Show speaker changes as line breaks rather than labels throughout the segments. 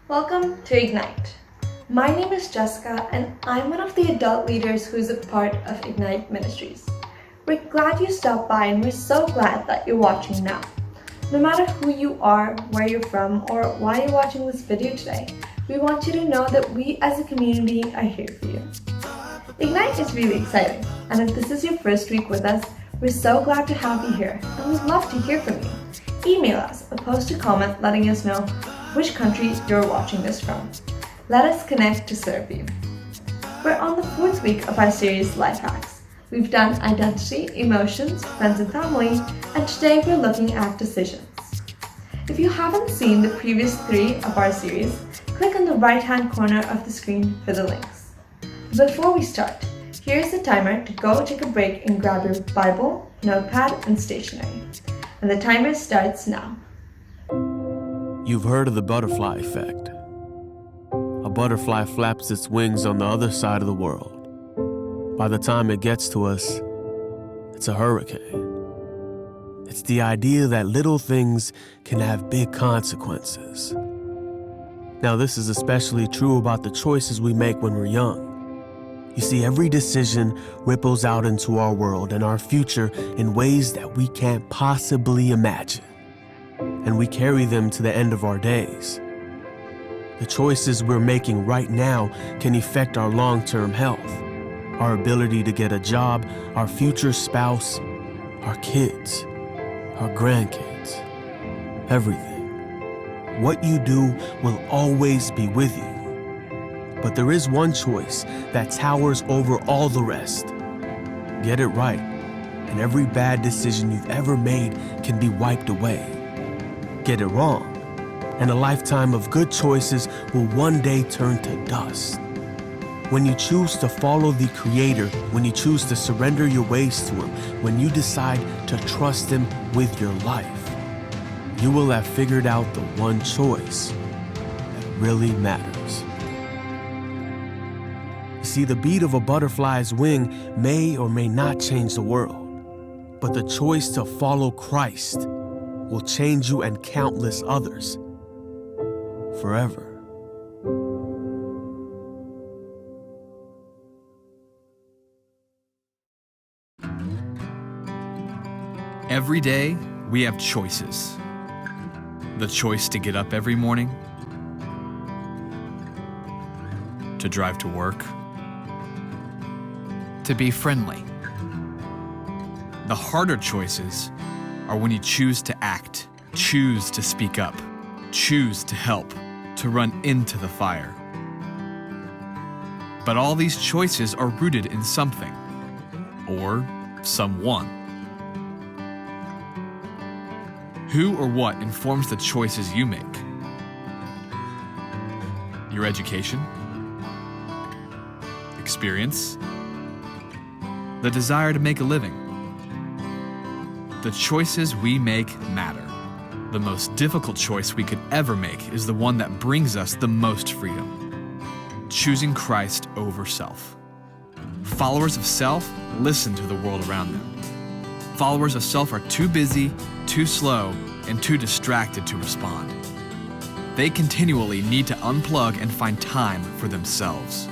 Welcome to Ignite. My name is Jessica and I'm one of the adult leaders who's a part of Ignite Ministries. We're glad you stopped by and we're so glad that you're watching now. No matter who you are, where you're from, or why you're watching this video today, we want you to know that we as a community are here for you. Ignite is really exciting, and if this is your first week with us, we're so glad to have you here and we'd love to hear from you. Email us or post a comment letting us know which country you're watching this from. Let us connect to serve you. We're on the fourth week of our series Life Hacks. We've done identity, emotions, friends and family, and today we're looking at decisions. If you haven't seen the previous 3 of our series, click on the right-hand corner of the screen for the links. Before we start, here's the timer to go take a break and grab your Bible, notepad, and stationery. And the timer starts now.
You've heard of the butterfly effect. A butterfly flaps its wings on the other side of the world. By the time it gets to us, it's a hurricane. It's the idea that little things can have big consequences. Now, this is especially true about the choices we make when we're young. You see, every decision ripples out into our world and our future in ways that we can't possibly imagine. And we carry them to the end of our days. The choices we're making right now can affect our long-term health, our ability to get a job, our future spouse, our kids, our grandkids, everything. What you do will always be with you. But there is one choice that towers over all the rest. Get it right, and every bad decision you've ever made can be wiped away. Get it wrong, and a lifetime of good choices will one day turn to dust. When you choose to follow the Creator, when you choose to surrender your ways to Him, when you decide to trust Him with your life, you will have figured out the one choice that really matters. You see, the beat of a butterfly's wing may or may not change the world, but the choice to follow Christ will change you and countless others forever.
Every day, we have choices. The choice to get up every morning, to drive to work, to be friendly. The harder choices are when you choose to act, choose to speak up, choose to help, to run into the fire. But all these choices are rooted in something, or someone. Who or what informs the choices you make? Your education? Experience? The desire to make a living? The choices we make matter. The most difficult choice we could ever make is the one that brings us the most freedom. Choosing Christ over self. Followers of self listen to the world around them. Followers of self are too busy, too slow, and too distracted to respond. They continually need to unplug and find time for themselves.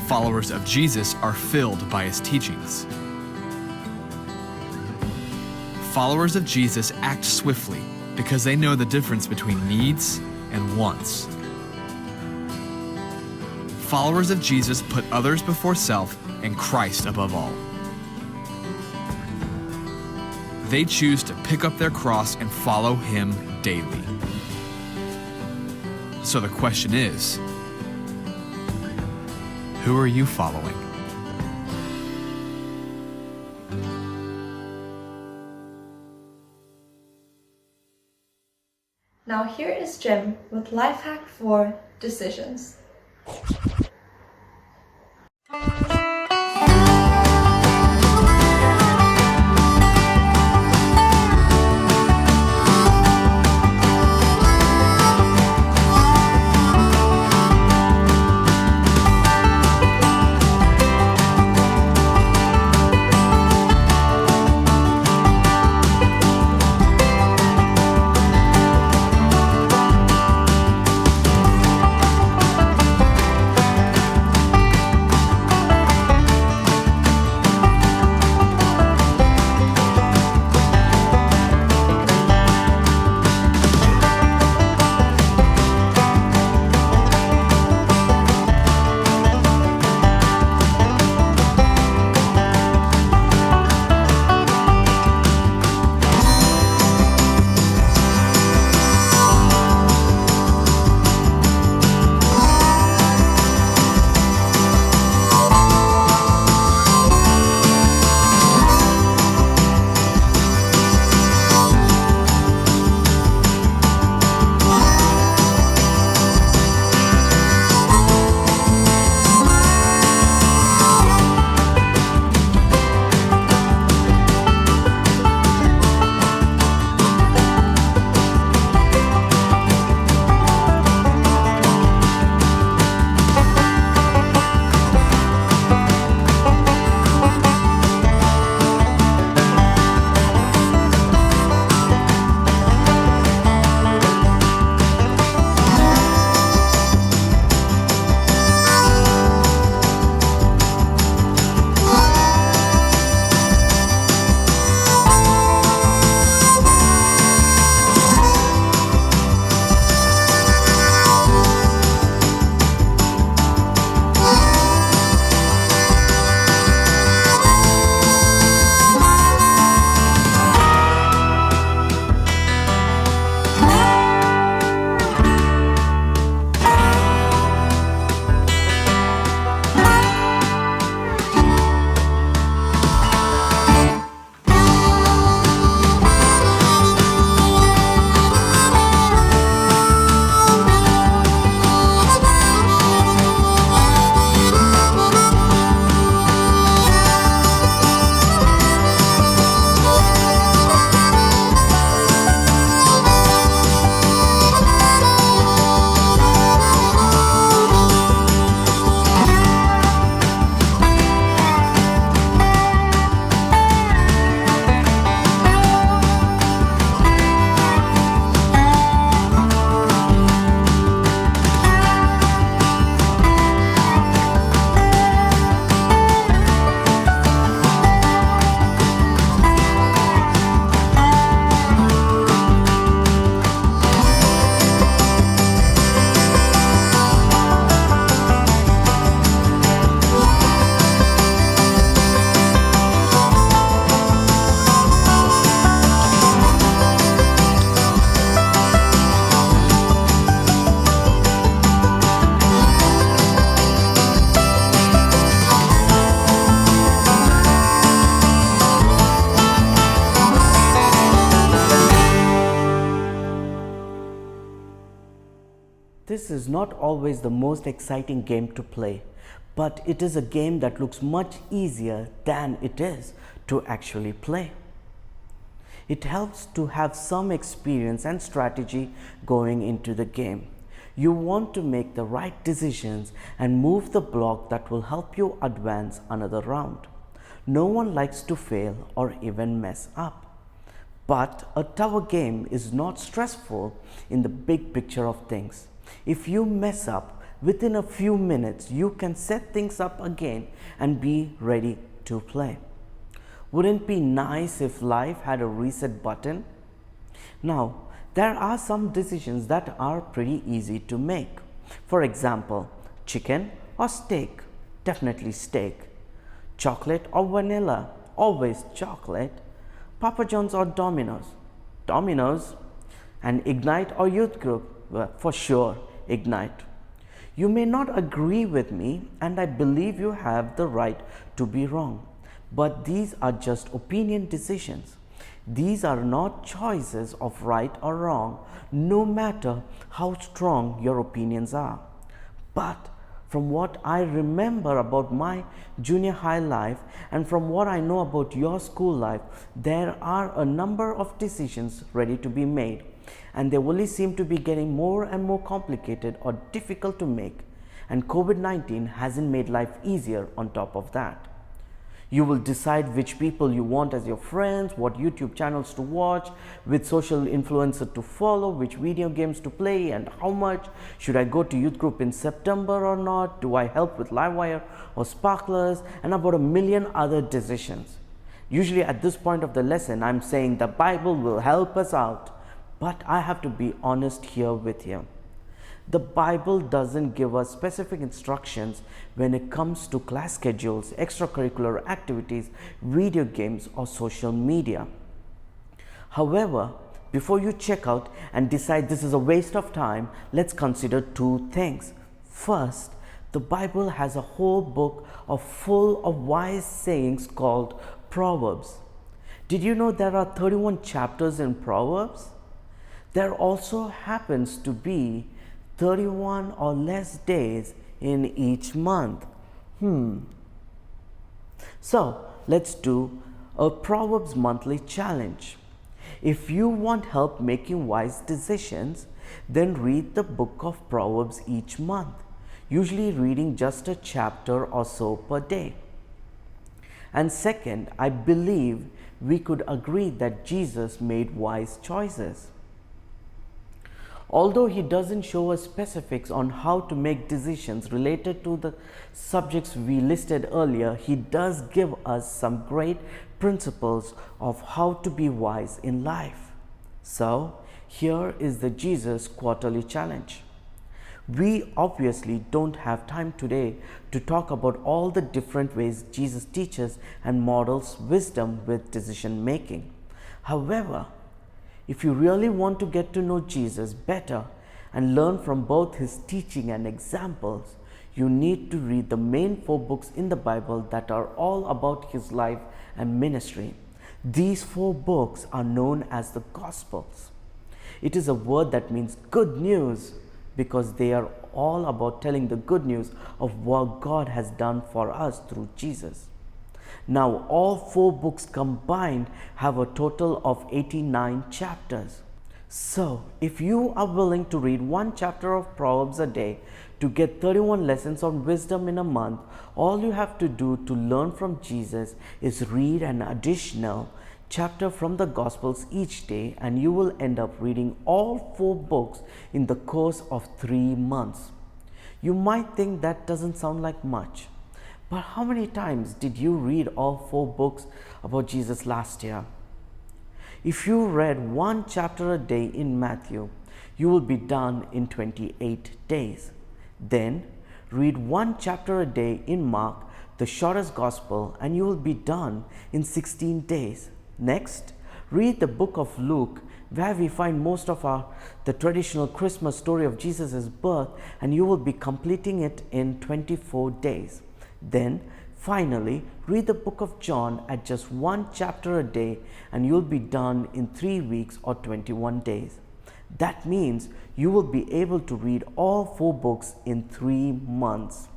Followers of Jesus are filled by His teachings. Followers of Jesus act swiftly because they know the difference between needs and wants. Followers of Jesus put others before self and Christ above all. They choose to pick up their cross and follow Him daily. So the question is, who are you following?
Now here is Jim with Life Hack 4 Decisions.
This is not always the most exciting game to play, but it is a game that looks much easier than it is to actually play. It helps to have some experience and strategy going into the game. You want to make the right decisions and move the block that will help you advance another round. No one likes to fail or even mess up. But a tower game is not stressful in the big picture of things. If you mess up, within a few minutes, you can set things up again and be ready to play. Wouldn't it be nice if life had a reset button? Now, there are some decisions that are pretty easy to make. For example, chicken or steak? Definitely steak. Chocolate or vanilla? Always chocolate. Papa John's or Domino's? Domino's. And Ignite or youth group? Well, for sure, Ignite. You may not agree with me, and I believe you have the right to be wrong. But these are just opinion decisions. These are not choices of right or wrong, no matter how strong your opinions are. But from what I remember about my junior high life and from what I know about your school life, there are a number of decisions ready to be made, and they only seem to be getting more and more complicated or difficult to make, and COVID-19 hasn't made life easier on top of that. You will decide which people you want as your friends, what YouTube channels to watch, which social influencer to follow, which video games to play, and how much. Should I go to youth group in September or not? Do I help with Livewire or Sparklers? And about a million other decisions. Usually at this point of the lesson, I'm saying the Bible will help us out. But I have to be honest here with you. The Bible doesn't give us specific instructions when it comes to class schedules, extracurricular activities, video games, or social media. However, before you check out and decide this is a waste of time, let's consider two things. First, the Bible has a whole book full of wise sayings called Proverbs. Did you know there are 31 chapters in Proverbs? There also happens to be 31 or less days in each month. So let's do a Proverbs monthly challenge. If you want help making wise decisions, then read the book of Proverbs each month, usually reading just a chapter or so per day. And second, I believe we could agree that Jesus made wise choices. Although he doesn't show us specifics on how to make decisions related to the subjects we listed earlier, he does give us some great principles of how to be wise in life. So, here is the Jesus Quarterly Challenge. We obviously don't have time today to talk about all the different ways Jesus teaches and models wisdom with decision making. However, if you really want to get to know Jesus better and learn from both his teaching and examples, you need to read the main 4 books in the Bible that are all about his life and ministry. These 4 books are known as the Gospels. It is a word that means good news because they are all about telling the good news of what God has done for us through Jesus. Now, all 4 books combined have a total of 89 chapters. So, if you are willing to read 1 chapter of Proverbs a day to get 31 lessons on wisdom in a month, all you have to do to learn from Jesus is read an additional chapter from the Gospels each day, and you will end up reading all 4 books in the course of 3 months. You might think that doesn't sound like much. But how many times did you read all 4 books about Jesus last year? If you read 1 chapter a day in Matthew, you will be done in 28 days. Then read 1 chapter a day in Mark, the shortest gospel, and you will be done in 16 days. Next, read the book of Luke, where we find most of the traditional Christmas story of Jesus' birth, and you will be completing it in 24 days. Then, finally, read the book of John at just 1 chapter a day, and you'll be done in 3 weeks or 21 days. That means you will be able to read all 4 books in 3 months.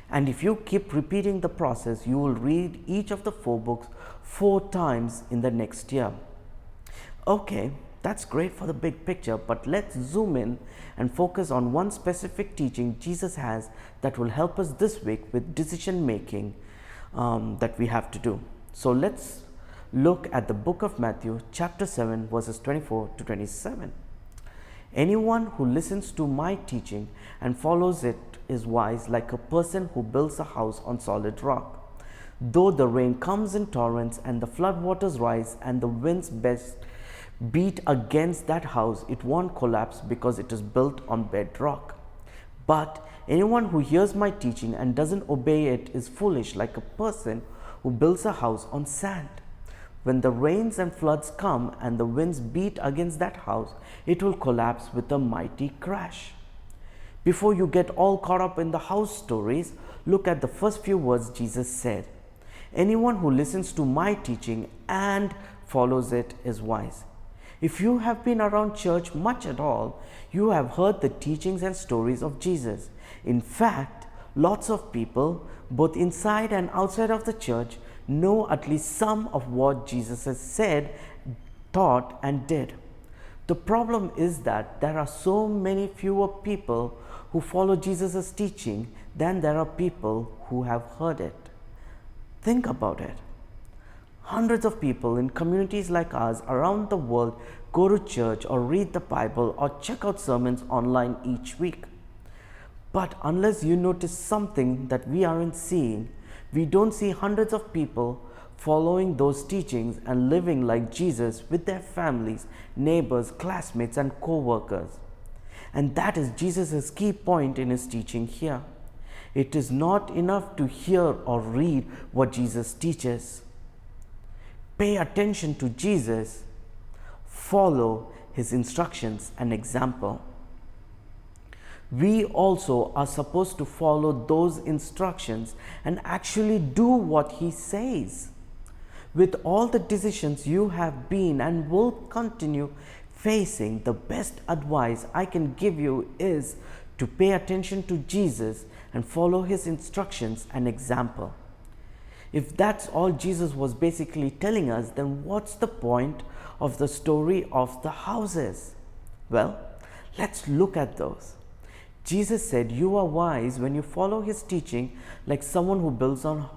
And if you keep repeating the process, you will read each of the 4 books 4 times in the next year. Okay, that's great for the big picture, but let's zoom in and focus on one specific teaching Jesus has that will help us this week with decision making that we have to do. So let's look at the book of Matthew, chapter 7, verses 24 to 27. Anyone who listens to my teaching and follows it is wise, like a person who builds a house on solid rock. Though the rain comes in torrents and the flood waters rise and the winds beat against that house, it won't collapse because it is built on bedrock. But anyone who hears my teaching and doesn't obey it is foolish, like a person who builds a house on sand. When the rains and floods come and the winds beat against that house, it will collapse with a mighty crash. Before you get all caught up in the house stories, look at the first few words Jesus said. Anyone who listens to my teaching and follows it is wise. If you have been around church much at all, you have heard the teachings and stories of Jesus. In fact, lots of people, both inside and outside of the church, know at least some of what Jesus has said, taught, and did. The problem is that there are so many fewer people who follow Jesus' teaching than there are people who have heard it. Think about it. Hundreds of people in communities like ours around the world go to church or read the Bible or check out sermons online each week. But unless you notice something that we aren't seeing, we don't see hundreds of people following those teachings and living like Jesus with their families, neighbors, classmates, and co-workers. And that is Jesus' key point in his teaching here. It is not enough to hear or read what Jesus teaches. Pay attention to Jesus, follow his instructions and example. We also are supposed to follow those instructions and actually do what he says. With all the decisions you have been and will continue facing, the best advice I can give you is to pay attention to Jesus and follow his instructions and example. If that's all Jesus was basically telling us, then what's the point of the story of the houses? Well, let's look at those. Jesus said, you are wise when you follow his teaching like someone who builds a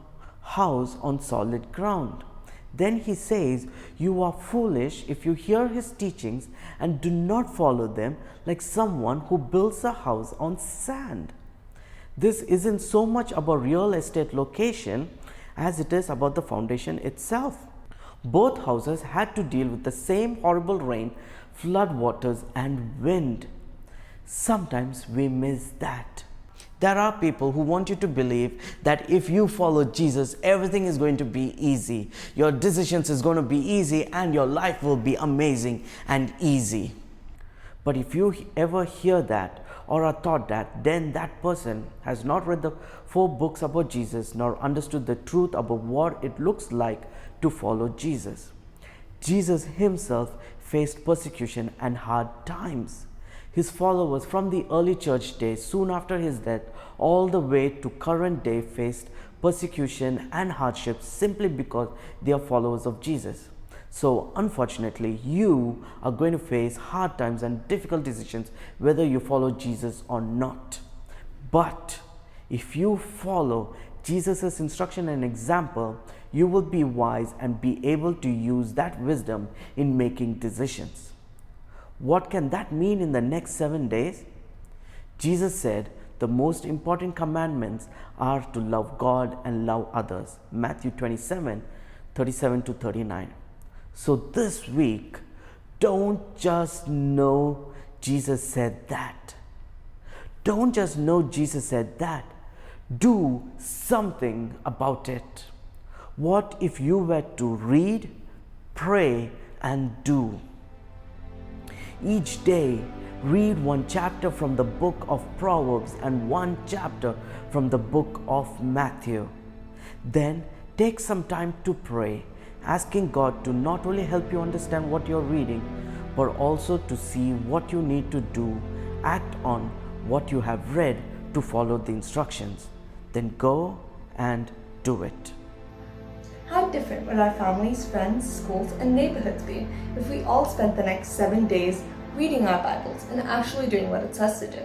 house on solid ground. Then he says, you are foolish if you hear his teachings and do not follow them like someone who builds a house on sand. This isn't so much about real estate location as it is about the foundation itself. Both houses had to deal with the same horrible rain, flood waters, and wind. Sometimes we miss that. There are people who want you to believe that if you follow Jesus, everything is going to be easy. Your decisions is going to be easy and your life will be amazing and easy. But if you ever hear that or are taught that, then that person has not read the 4 books about Jesus nor understood the truth about what it looks like to follow Jesus. Jesus himself faced persecution and hard times. His followers from the early church days, soon after his death, all the way to current day, faced persecution and hardships simply because they are followers of Jesus. So unfortunately, you are going to face hard times and difficult decisions whether you follow Jesus or not. But if you follow Jesus' instruction and example, you will be wise and be able to use that wisdom in making decisions. What can that mean in the next 7 days? Jesus said the most important commandments are to love God and love others. Matthew 27, 37 to 39. So this week, don't just know Jesus said that. Don't just know Jesus said that. Do something about it. What if you were to read, pray, and do? Each day, read 1 chapter from the book of Proverbs and 1 chapter from the book of Matthew. Then take some time to pray, asking God to not only help you understand what you're reading, but also to see what you need to do, act on what you have read to follow the instructions. Then go and do it.
How different would our families, friends, schools, and neighborhoods be if we all spent the next 7 days reading our Bibles and actually doing what it says to do?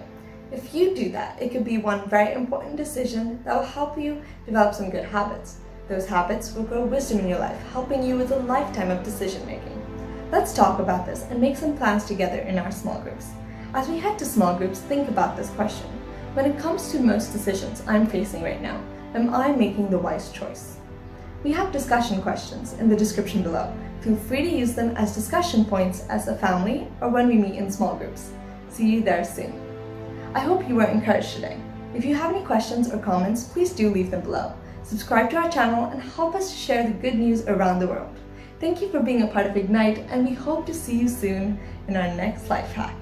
If you do that, it could be one very important decision that will help you develop some good habits. Those habits will grow wisdom in your life, helping you with a lifetime of decision making. Let's talk about this and make some plans together in our small groups. As we head to small groups, think about this question. When it comes to most decisions I'm facing right now, am I making the wise choice? We have discussion questions in the description below. Feel free to use them as discussion points as a family or when we meet in small groups. See you there soon. I hope you were encouraged today. If you have any questions or comments, please do leave them below. Subscribe to our channel and help us share the good news around the world. Thank you for being a part of Ignite, and we hope to see you soon in our next life hack.